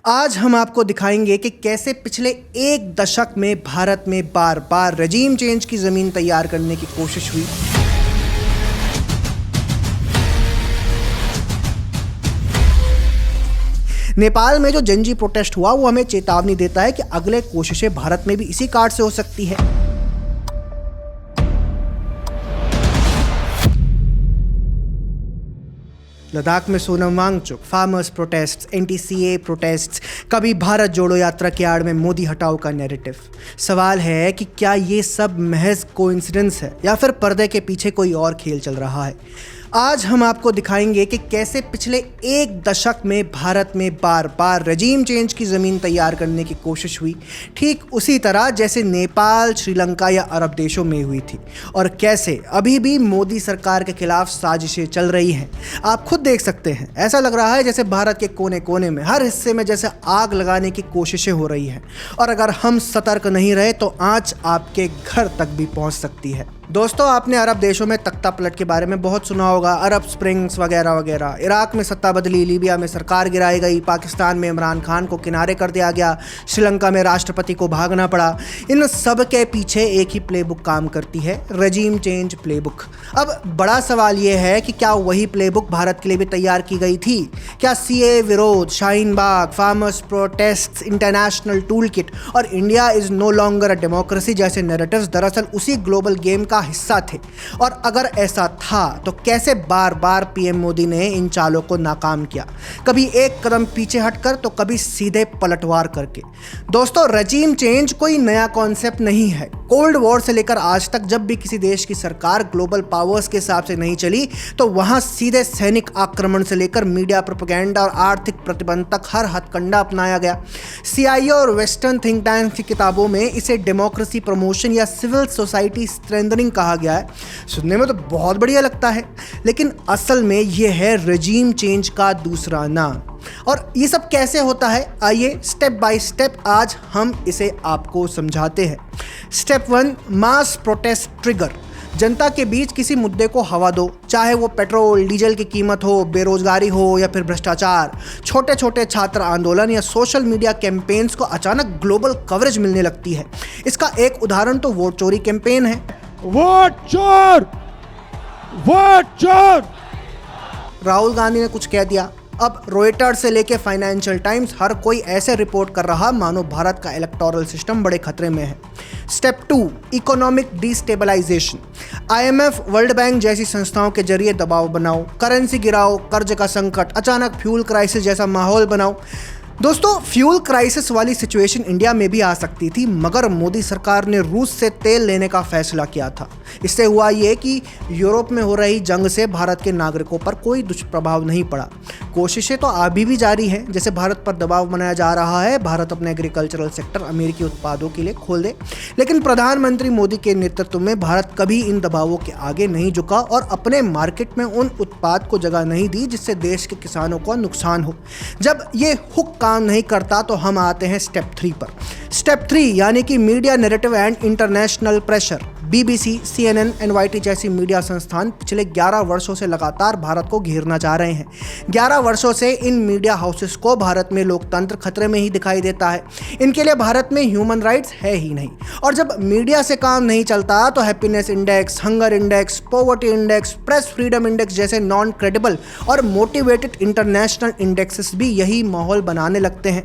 आज हम आपको दिखाएंगे कि कैसे पिछले एक दशक में भारत में बार बार रेजीम चेंज की ज़मीन तैयार करने की कोशिश हुई। नेपाल में जो जनजी प्रोटेस्ट हुआ वो हमें चेतावनी देता है कि अगले कोशिशें भारत में भी इसी कार्ड से हो सकती है। लद्दाख में Sonam Wangchuk, farmers protests, anti CAA protests, कभी भारत जोड़ो यात्रा की आड़ में मोदी हटाओ का नैरेटिव। सवाल है कि क्या ये सब महज कोइंसिडेंस है या फिर पर्दे के पीछे कोई और खेल चल रहा है। आज हम आपको दिखाएंगे कि कैसे पिछले एक दशक में भारत में बार बार रेजीम चेंज की ज़मीन तैयार करने की कोशिश हुई, ठीक उसी तरह जैसे नेपाल, श्रीलंका या अरब देशों में हुई थी, और कैसे अभी भी मोदी सरकार के खिलाफ साजिशें चल रही हैं। आप खुद देख सकते हैं, ऐसा लग रहा है जैसे भारत के कोने कोने में, हर हिस्से में जैसे आग लगाने की कोशिशें हो रही हैं, और अगर हम सतर्क नहीं रहे तो आंच आपके घर तक भी पहुंच सकती है। दोस्तों, आपने अरब देशों में तख्ता पलट के बारे में बहुत सुना होगा, अरब स्प्रिंग्स वगैरह वगैरह। इराक में सत्ता बदली, लीबिया में सरकार गिराई गई, पाकिस्तान में इमरान खान को किनारे कर दिया गया, श्रीलंका में राष्ट्रपति को भागना पड़ा। इन सब के पीछे एक ही प्लेबुक काम करती है, रेजीम चेंज प्लेबुक। अब बड़ा सवाल यह है कि क्या वही प्लेबुक भारत के लिए भी तैयार की गई थी? क्या सीए विरोध, Shaheen Bagh, farmers protests, international tool kit और India is no longer a democracy जैसे नैरेटिव्स दरअसल उसी ग्लोबल गेम का हिस्सा थे? और अगर ऐसा था तो कैसे बार बार पीएम मोदी ने इन चालों को नाकाम किया, कभी एक कदम पीछे हटकर तो कभी सीधे पलटवार करके। दोस्तों, रेजीम चेंज कोई नया कॉन्सेप्ट नहीं है। कोल्ड वॉर से लेकर आज तक जब भी किसी देश की सरकार ग्लोबल पावर्स के हिसाब से नहीं चली तो वहां सीधे सैनिक आक्रमण से लेकर मीडिया प्रोपेगेंडा और आर्थिक प्रतिबंध तक हर हथकंडा अपनाया गया। सीआईए और वेस्टर्न थिंक टैंक की किताबों में इसे डेमोक्रेसी प्रमोशन या सिविल सोसाइटी स्ट्रेंथनिंग कहा गया है। सुनने में तो बहुत बढ़िया लगता है, लेकिन असल में यह है रेजीम चेंज का दूसरा नाम। और ये सब कैसे होता है, आइए स्टेप बाय स्टेप आज हम इसे आपको समझाते हैं। स्टेप 1, मास प्रोटेस्ट ट्रिगर। जनता के बीच किसी मुद्दे को हवा दो, चाहे वो पेट्रोल डीजल की कीमत हो, बेरोजगारी हो या फिर भ्रष्टाचार। छोटे छोटे छात्र आंदोलन या सोशल मीडिया कैंपेन्स को अचानक ग्लोबल कवरेज मिलने लगती है। इसका एक उदाहरण तो वोट चोरी कैंपेन है। वोट चोर, वोट चोर। राहुल गांधी ने कुछ कह दिया, अब रॉयटर्स से लेके फाइनेंशियल टाइम्स हर कोई ऐसे रिपोर्ट कर रहा मानो भारत का इलेक्टोरल सिस्टम बड़े खतरे में है। Step 2, economic destabilisation. IMF, world bank जैसी संस्थाओं के जरिए दबाव बनाओ, करेंसी गिराओ, कर्ज का संकट, अचानक फ्यूल क्राइसिस जैसा माहौल बनाओ। दोस्तों, फ्यूल क्राइसिस वाली सिचुएशन इंडिया में भी आ सकती थी, मगर मोदी सरकार ने रूस से तेल लेने का फैसला किया था। इससे हुआ ये कि यूरोप में हो रही जंग से भारत के नागरिकों पर कोई दुष्प्रभाव नहीं पड़ा। कोशिशें तो अभी भी जारी हैं, जैसे भारत पर दबाव बनाया जा रहा है भारत अपने एग्रीकल्चरल सेक्टर अमेरिकी उत्पादों के लिए खोल दे। लेकिन प्रधानमंत्री मोदी के नेतृत्व में भारत कभी इन दबावों के आगे नहीं झुका और अपने मार्केट में उन उत्पाद को जगह नहीं दी जिससे देश के किसानों को नुकसान हो। जब ये हुक काम नहीं करता तो हम आते हैं स्टेप 3 पर। स्टेप 3 यानी कि media narrative and international pressure. BBC, CNN, NYT जैसी मीडिया संस्थान पिछले 11 वर्षों से लगातार भारत को घेरना चाह रहे हैं। 11 वर्षों से इन मीडिया हाउसेस को भारत में लोकतंत्र खतरे में ही दिखाई देता है। इनके लिए भारत में ह्यूमन राइट्स है ही नहीं। और जब मीडिया से काम नहीं चलता तो happiness index, hunger index, poverty index, press freedom index जैसे नॉन क्रेडिबल और मोटिवेटेड इंटरनेशनल इंडेक्सेस भी यही माहौल बनाने लगते हैं।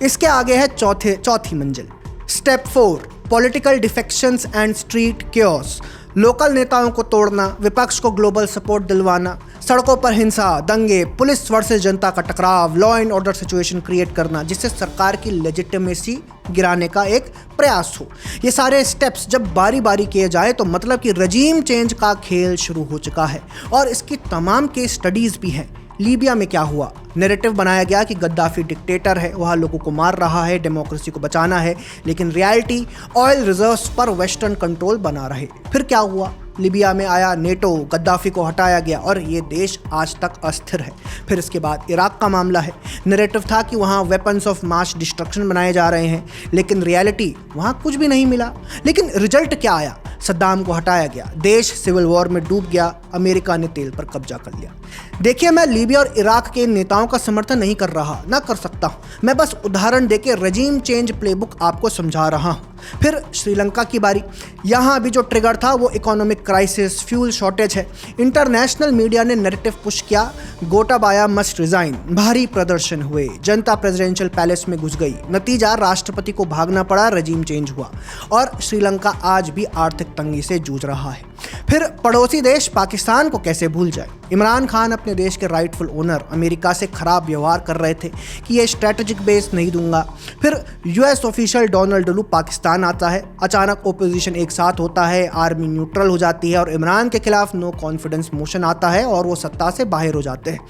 इसके आगे है चौथी मंजिल। Step 4, political defections and street chaos. Local नेताओं को तोड़ना, विपक्ष को ग्लोबल सपोर्ट दिलवाना, सड़कों पर हिंसा, दंगे, पुलिस वर्सेस जनता का टकराव, law and order situation create करना जिससे सरकार की लेजिटिमेसी गिराने का एक प्रयास हो। ये सारे स्टेप्स जब बारी बारी किए जाए तो मतलब कि रेजीम चेंज का खेल शुरू हो चुका है। और इसकी तमाम केस स्टडीज़ भी हैं। लीबिया में क्या हुआ, नैरेटिव बनाया गया कि गद्दाफी डिक्टेटर है, वहाँ लोगों को मार रहा है, डेमोक्रेसी को बचाना है, लेकिन रियलिटी ऑयल रिजर्व्स पर वेस्टर्न कंट्रोल बना रहे। फिर क्या हुआ, लीबिया में आया नेटो, गद्दाफी को हटाया गया और ये देश आज तक अस्थिर है। फिर इसके बाद इराक का मामला है। नैरेटिव था कि वहाँ वेपन्स ऑफ मास डिस्ट्रक्शन बनाए जा रहे हैं, लेकिन रियलिटी वहाँ कुछ भी नहीं मिला। लेकिन रिजल्ट क्या आया, सद्दाम को हटाया गया, देश सिविल वॉर में डूब गया, अमेरिका ने तेल पर कब्जा कर लिया। देखिए, मैं लीबिया और इराक के नेताओं का समर्थन नहीं कर रहा, ना कर सकता हूं। मैं बस उदाहरण देके रजीम चेंज प्लेबुक आपको समझा रहा हूं। फिर श्रीलंका की बारी। यहाँ अभी जो ट्रिगर था वो इकोनॉमिक क्राइसिस, फ्यूल शॉर्टेज है। इंटरनेशनल मीडिया ने नैरेटिव पुश किया, गोटाबाया मस्ट रिजाइन। भारी प्रदर्शन हुए, जनता प्रेसिडेंशियल पैलेस में घुस गई। नतीजा, राष्ट्रपति को भागना पड़ा, रजीम चेंज हुआ और श्रीलंका आज भी आर्थिक तंगी से जूझ रहा है। फिर पड़ोसी देश पाकिस्तान को कैसे भूल जाए। इमरान खान अपने देश के राइटफुल ओनर अमेरिका से खराब व्यवहार कर रहे थे कि ये स्ट्रेटेजिक बेस नहीं दूंगा। फिर US official Donald Trump Pakistan आता है, अचानक ओपोजिशन एक साथ होता है, आर्मी न्यूट्रल हो जाती है और इमरान के खिलाफ नो कॉन्फिडेंस मोशन आता है और वो सत्ता से बाहर हो जाते हैं।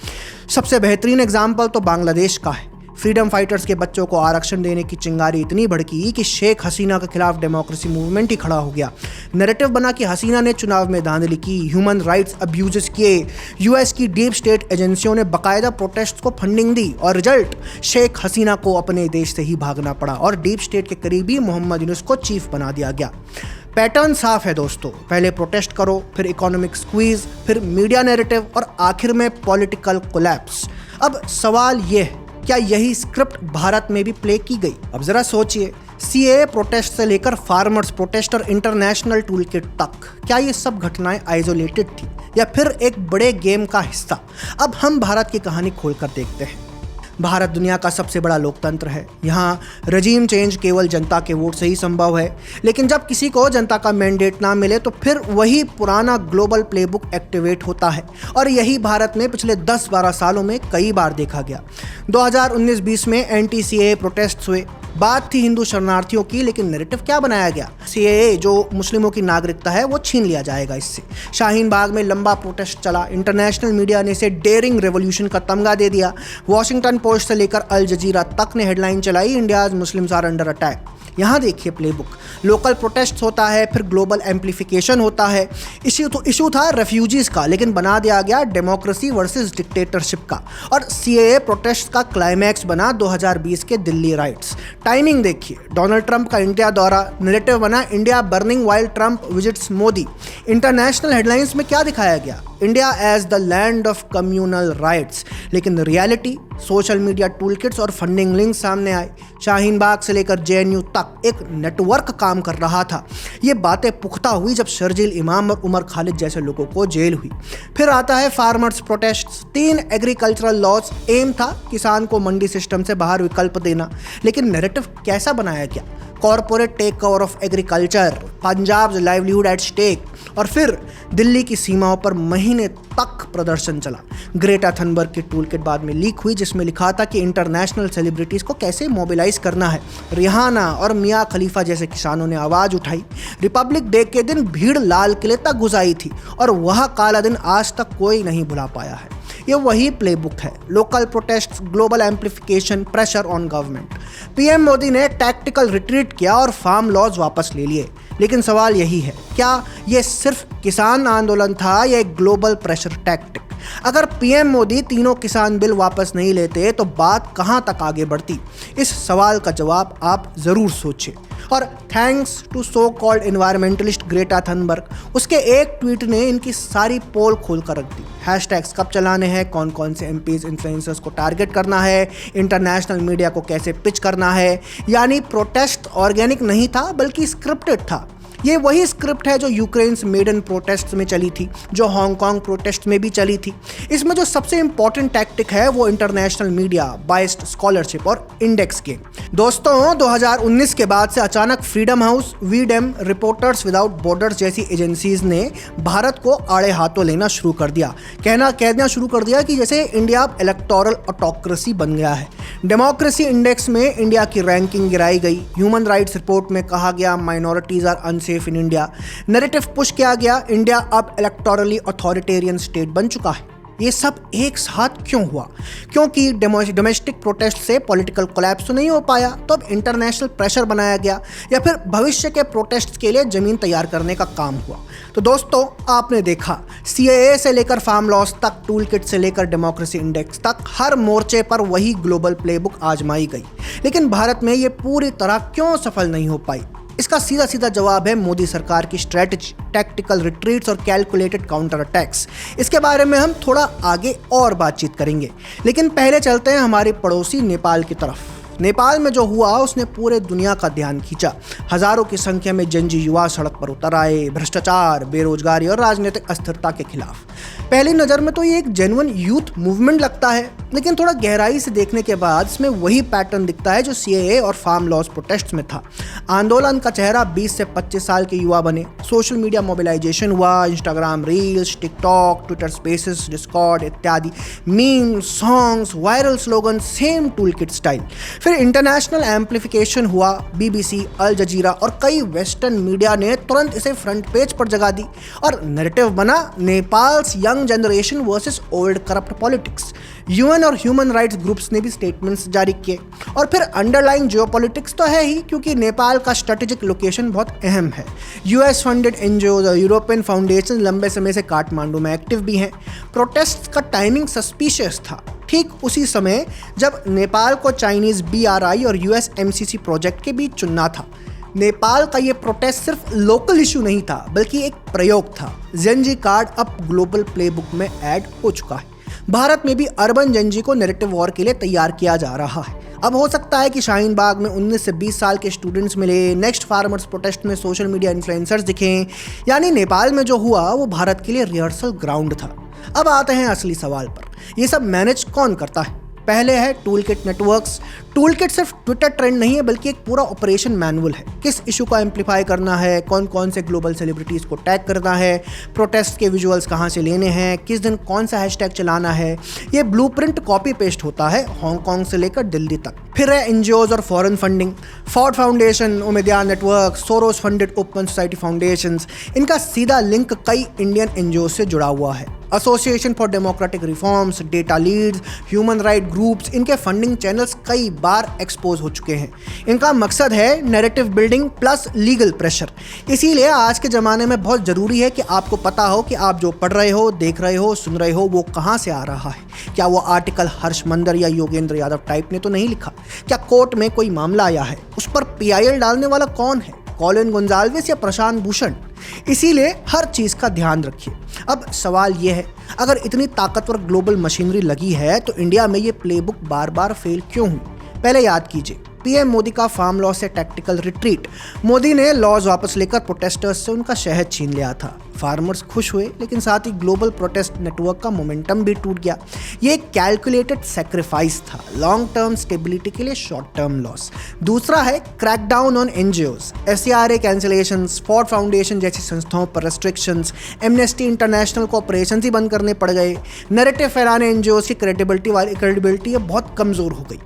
सबसे बेहतरीन एग्जाम्पल तो बांग्लादेश का है। फ्रीडम फाइटर्स के बच्चों को आरक्षण देने की चिंगारी इतनी भड़की कि शेख हसीना के खिलाफ डेमोक्रेसी मूवमेंट ही खड़ा हो गया। नैरेटिव बना कि हसीना ने चुनाव में धांधली की, ह्यूमन राइट्स अब्यूजेस किए, यूएस की डीप स्टेट एजेंसियों ने बाकायदा प्रोटेस्ट को फंडिंग दी और रिजल्ट, शेख हसीना को अपने देश से ही भागना पड़ा और डीप स्टेट के करीबी मोहम्मद यूनुस को चीफ बना दिया गया। पैटर्न साफ है दोस्तों, पहले प्रोटेस्ट करो, फिर इकोनॉमिक स्क्वीज, फिर मीडिया नैरेटिव और आखिर में पॉलिटिकल कोलैप्स। अब सवाल ये है, क्या यही स्क्रिप्ट भारत में भी प्ले की गई? अब जरा सोचिए, सीएए प्रोटेस्ट से लेकर फार्मर्स प्रोटेस्ट और इंटरनेशनल टूल किट तक, क्या ये सब घटनाएं आइसोलेटेड थी या फिर एक बड़े गेम का हिस्सा? अब हम भारत की कहानी खोलकर देखते हैं। भारत दुनिया का सबसे बड़ा लोकतंत्र है। यहाँ रजीम चेंज केवल जनता के वोट से ही संभव है, लेकिन जब किसी को जनता का मैंडेट ना मिले तो फिर वही पुराना ग्लोबल प्लेबुक एक्टिवेट होता है और यही भारत में पिछले 10-12 सालों में कई बार देखा गया। 2019-20 में एंटी-सीएए प्रोटेस्ट हुए, बात थी हिंदू शरणार्थियों की, लेकिन नैरेटिव क्या बनाया गया? सीएए जो मुस्लिमों की नागरिकता है वो छीन लिया जाएगा इससे। शाहीन बाग में लंबा प्रोटेस्ट चला, इंटरनेशनल मीडिया ने इसे डेयरिंग रेवोल्यूशन का तमगा दे दिया। वॉशिंगटन पोस्ट से लेकर अल जजीरा तक ने हेडलाइन चलाई, India's Muslims are under attack. यहाँ देखिए प्लेबुक, लोकल प्रोटेस्ट होता है, फिर ग्लोबल एम्प्लीफिकेशन होता है। इशू था रेफ्यूजीज का, लेकिन बना दिया गया डेमोक्रेसी वर्सेस डिक्टेटरशिप का। और सीएए प्रोटेस्ट का क्लाइमैक्स बना 2020 के दिल्ली राइट्स। टाइमिंग देखिए, डोनाल्ड ट्रंप का इंडिया दौरा, नैरेटिव बना India burning while Trump visits Modi. International headlines में क्या दिखाया गया? India as the land of communal riots, लेकिन रियलिटी, सोशल मीडिया टूलकिट्स और फंडिंग लिंक सामने आए। शाहीन बाग से लेकर जेएनयू तक एक नेटवर्क काम कर रहा था। ये बातें पुख्ता हुई जब शर्जील इमाम और उमर खालिद जैसे लोगों को जेल हुई। फिर आता है फार्मर्स प्रोटेस्ट। 3 एग्रीकल्चरल लॉज, एम था किसान को मंडी सिस्टम से बाहर विकल्प देना, लेकिन नैरेटिव कैसा बनाया गया? Corporate takeover of agriculture, Punjab livelihood at stake, और फिर दिल्ली की सीमाओं पर महीने तक प्रदर्शन चला। ग्रेटा थनबर्ग की टूलकिट बाद में लीक हुई, जिसमें लिखा था कि इंटरनेशनल सेलिब्रिटीज को कैसे मोबिलाइज करना है। रिहाना और मियां खलीफा जैसे किसानों ने आवाज उठाई। रिपब्लिक डे के दिन भीड़ लाल किले तक घुस आई थी और वह काला दिन आज तक कोई नहीं भुला पाया है। ये वही प्लेबुक है, local protest, global amplification, pressure on government. PM Modi ने टैक्टिकल रिट्रीट किया और फार्म लॉज वापस ले लिए, लेकिन सवाल यही है, क्या ये सिर्फ किसान आंदोलन था या एक ग्लोबल प्रेशर टैक्टिक? अगर पीएम मोदी तीनों किसान बिल वापस नहीं लेते तो बात कहां तक आगे बढ़ती? इस सवाल का जवाब आप जरूर सोचें। और thanks to so called environmentalist Greta Thunberg, उसके एक ट्वीट ने इनकी सारी पोल खोल कर रख दी। हैशटैग्स कब चलाने हैं, कौन कौन से एमपीज इन्फ्लुएंसर्स को टारगेट करना है, इंटरनेशनल मीडिया को कैसे पिच करना है। यानी प्रोटेस्ट ऑर्गेनिक नहीं था बल्कि स्क्रिप्टेड था। ये वही स्क्रिप्ट है जो यूक्रेन मेडन प्रोटेस्ट में चली थी, जो हांगकांग प्रोटेस्ट में भी चली थी। इसमें जो सबसे इंपॉर्टेंट टैक्टिक है वो इंटरनेशनल मीडिया, बायस्ड स्कॉलरशिप और इंडेक्स गेम। दोस्तों, 2019 के बाद से अचानक freedom house, V-Dem, reporters without borders जैसी एजेंसीज ने भारत को आड़े हाथों लेना शुरू कर दिया। कह देना शुरू कर दिया कि जैसे इंडिया इलेक्टोरल ऑटोक्रेसी बन गया है। डेमोक्रेसी इंडेक्स में इंडिया की रैंकिंग गिराई गई। ह्यूमन राइट्स रिपोर्ट में कहा गया minorities are unsafe in India. Narrative push किया गया, इंडिया अब इलेक्टोरली अथॉरिटेरियन स्टेट बन चुका है। ये सब एक साथ क्यों हुआ? क्योंकि डोमेस्टिक प्रोटेस्ट से पॉलिटिकल कोलैप्स तो नहीं हो पाया, तो अब इंटरनेशनल प्रेशर बनाया गया या फिर भविष्य के प्रोटेस्ट के लिए जमीन तैयार करने का काम हुआ। तो दोस्तों, आपने देखा, सीएए से लेकर फार्म लॉस तक, टूल किट से लेकर डेमोक्रेसी इंडेक्स तक, हर मोर्चे पर वही ग्लोबल प्लेबुक आजमाई गई। लेकिन भारत में ये पूरी तरह क्यों सफल नहीं हो पाई? इसका सीधा सीधा जवाब है मोदी सरकार की स्ट्रेटजी, टैक्टिकल रिट्रीट्स और कैलकुलेटेड काउंटर अटैक्स। इसके बारे में हम थोड़ा आगे और बातचीत करेंगे, लेकिन पहले चलते हैं हमारे पड़ोसी नेपाल की तरफ। नेपाल में जो हुआ उसने पूरे दुनिया का ध्यान खींचा। हजारों की संख्या में जनजी युवा सड़क पर उतर आए, भ्रष्टाचार, बेरोजगारी और राजनीतिक अस्थिरता के खिलाफ। पहली नज़र में तो ये एक जेन्युइन यूथ मूवमेंट लगता है, लेकिन थोड़ा गहराई से देखने के बाद इसमें वही पैटर्न दिखता है जो सीएए और फार्म लॉज प्रोटेस्ट में था। आंदोलन का चेहरा 20 से 25 साल के युवा बने। सोशल मीडिया मोबिलाइजेशन हुआ, Instagram reels, TikTok, Twitter spaces, Discord इत्यादि, meme, songs, viral slogan, same tool kit style. फिर इंटरनेशनल एम्पलीफिकेशन हुआ। बीबीसी, अल जजीरा और कई वेस्टर्न मीडिया ने तुरंत इसे फ्रंट पेज पर जगह दी और नैरेटिव बना Nepals young generation versus old corrupt politics. UN और ह्यूमन राइट्स ग्रुप्स ने भी स्टेटमेंट्स जारी किए। और फिर अंडरलाइंग जियोपॉलिटिक्स तो है ही, क्योंकि नेपाल का स्ट्रेटेजिक लोकेशन बहुत अहम है। यूएस फंडेड एनजीओ और यूरोपियन फाउंडेशन लंबे समय से काठमांडू में एक्टिव भी हैं। प्रोटेस्ट का टाइमिंग सस्पिशियस था, ठीक उसी समय जब नेपाल को चाइनीज BRI और US MCC प्रोजेक्ट के बीच चुनना था। नेपाल का ये प्रोटेस्ट सिर्फ लोकल इशू नहीं था, बल्कि एक प्रयोग था। जेनजी कार्ड अब ग्लोबल प्लेबुक में ऐड हो चुका है। भारत में भी अर्बन जेनजी को नैरेटिव वॉर के लिए तैयार किया जा रहा है। अब हो सकता है कि शाहीन बाग में 19 से 20 साल के स्टूडेंट्स मिले, नेक्स्ट फार्मर्स प्रोटेस्ट में सोशल मीडिया इन्फ्लुएंसर्स दिखें। यानी नेपाल में जो हुआ वो भारत के लिए रिहर्सल ग्राउंड था। अब आते हैं असली सवाल पर, ये सब मैनेज कौन करता है? पहले है tool kit networks. Tool kit सिर्फ ट्विटर ट्रेंड नहीं है, बल्कि एक पूरा ऑपरेशन मैनुअल है। किस इशू को एम्पलीफाई करना है, कौन कौन से ग्लोबल सेलिब्रिटीज़ को टैग करना है, प्रोटेस्ट के विजुअल्स कहाँ से लेने हैं, किस दिन कौन सा हैशटैग चलाना है। ये ब्लूप्रिंट कॉपी पेस्ट होता है हांगकांग से लेकर दिल्ली तक। फिर है एनजीओज और foreign funding. Ford Foundation, Omidyar network, Soros funded open society foundations, इनका सीधा लिंक कई इंडियन एनजीओ से जुड़ा हुआ है। Association for democratic reforms, data leads, human rights groups, इनके फंडिंग चैनल्स कई बार एक्सपोज हो चुके हैं। इनका मकसद है narrative building plus legal pressure. इसीलिए आज के ज़माने में बहुत ज़रूरी है कि आपको पता हो कि आप जो पढ़ रहे हो, देख रहे हो, सुन रहे हो, वो कहाँ से आ रहा है। क्या वो आर्टिकल हर्ष मंदर या योगेंद्र यादव टाइप ने तो नहीं लिखा? क्या कोर्ट में कोई मामला आया है? उस पर PIL डालने वाला कौन है? कॉलिन गोंजाल्विस या प्रशांत भूषण? इसीलिए हर चीज़ का ध्यान रखिए। अब सवाल यह है, अगर इतनी ताकतवर ग्लोबल मशीनरी लगी है तो इंडिया में ये प्लेबुक बार बार फेल क्यों हुई? पहले याद कीजिए, पीएम मोदी का फार्म लॉ से टैक्टिकल रिट्रीट। मोदी ने लॉज वापस लेकर प्रोटेस्टर्स से उनका शहद छीन लिया था। फार्मर्स खुश हुए, लेकिन साथ ही ग्लोबल प्रोटेस्ट नेटवर्क का मोमेंटम भी टूट गया। ये एक कैलकुलेटेड सेक्रीफाइस था, लॉन्ग टर्म स्टेबिलिटी के लिए शॉर्ट टर्म लॉस। दूसरा है crackdown on NGOs, SCRA cancellations, Ford foundation जैसी संस्थाओं पर रेस्ट्रिक्शंस, एमनेस्टी इंटरनेशनल को ऑपरेशन ही बंद करने पड़ गए। नैरेटिव फैलाने एनजीओज की क्रेडिबिलिटी बहुत कमज़ोर हो गई।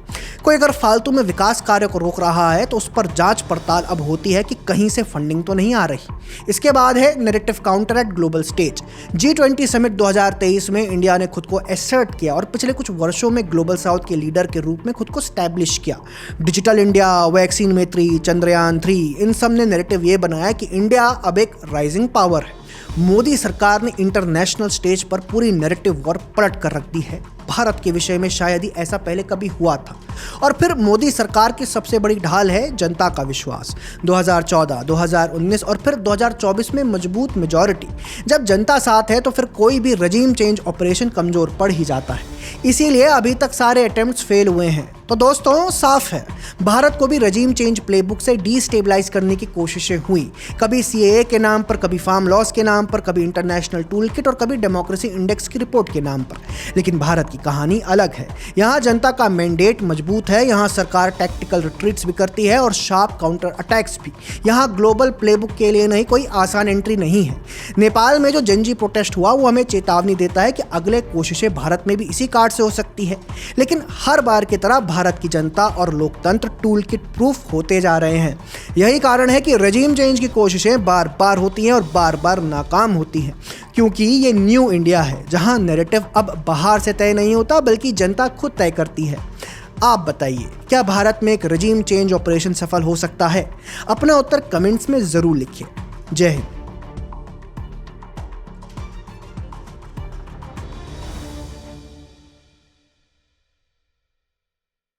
कोई अगर फालतू में विकास कार्य को रोक रहा है तो उस पर जांच पड़ताल अब होती है कि कहीं से फंडिंग तो नहीं आ रही। इसके बाद है narrative counter eight global stage. G20 summit 2023 में इंडिया ने खुद को एसर्ट किया और पिछले कुछ वर्षों में ग्लोबल साउथ के लीडर के रूप में खुद को स्टैब्लिश किया। डिजिटल इंडिया, वैक्सीन मैत्री, चंद्रयान 3, इन सब ने नैरेटिव ये बनाया कि इंडिया अब एक राइजिंग पावर है। मोदी सरकार ने इंटरनेशनल स्टेज पर पूरी नैरेटिव वॉर पलट कर रख दी है। भारत के विषय में शायद ही ऐसा पहले कभी हुआ था। और फिर मोदी सरकार की सबसे बड़ी ढाल है जनता का विश्वास। 2014, 2019 और फिर 2024 में मजबूत मेजॉरिटी। जब जनता साथ है तो फिर कोई भी रजीम चेंज ऑपरेशन कमजोर पड़ ही जाता है। इसीलिए अभी तक सारे अटेम्प्ट्स फेल हुए हैं। तो दोस्तों, साफ है, भारत को भी रजीम चेंज प्लेबुक से डीस्टेबलाइज करने की कोशिशें हुई। कभी CAA के नाम पर, कभी फार्म लॉस के नाम पर, कभी इंटरनेशनल टूल किट और कभी डेमोक्रेसी इंडेक्स की रिपोर्ट के नाम पर। लेकिन भारत की कहानी अलग है। यहाँ जनता का मैंडेट मजबूत है, यहाँ सरकार टैक्टिकल रिट्रीट्स भी करती है और शार्प काउंटर अटैक्स भी। यहाँ ग्लोबल प्लेबुक के लिए नहीं कोई आसान एंट्री नहीं है। नेपाल में जो जनजी प्रोटेस्ट हुआ वो हमें चेतावनी देता है कि अगले कोशिशें भारत में भी इसी कार्ड से हो सकती है। लेकिन हर बार की तरह भारत की जनता और लोकतंत्र टूल किट प्रूफ होते जा रहे हैं। यही कारण है कि रजीम चेंज की कोशिशें बार बार होती हैं और बार बार नाकाम होती हैं, क्योंकि ये न्यू इंडिया है जहां नैरेटिव अब बाहर से तय नहीं होता बल्कि जनता खुद तय करती है। आप बताइए, क्या भारत में एक रजीम चेंज ऑपरेशन सफल हो सकता है? अपना उत्तर कमेंट्स में जरूर लिखिए। जय हिंद।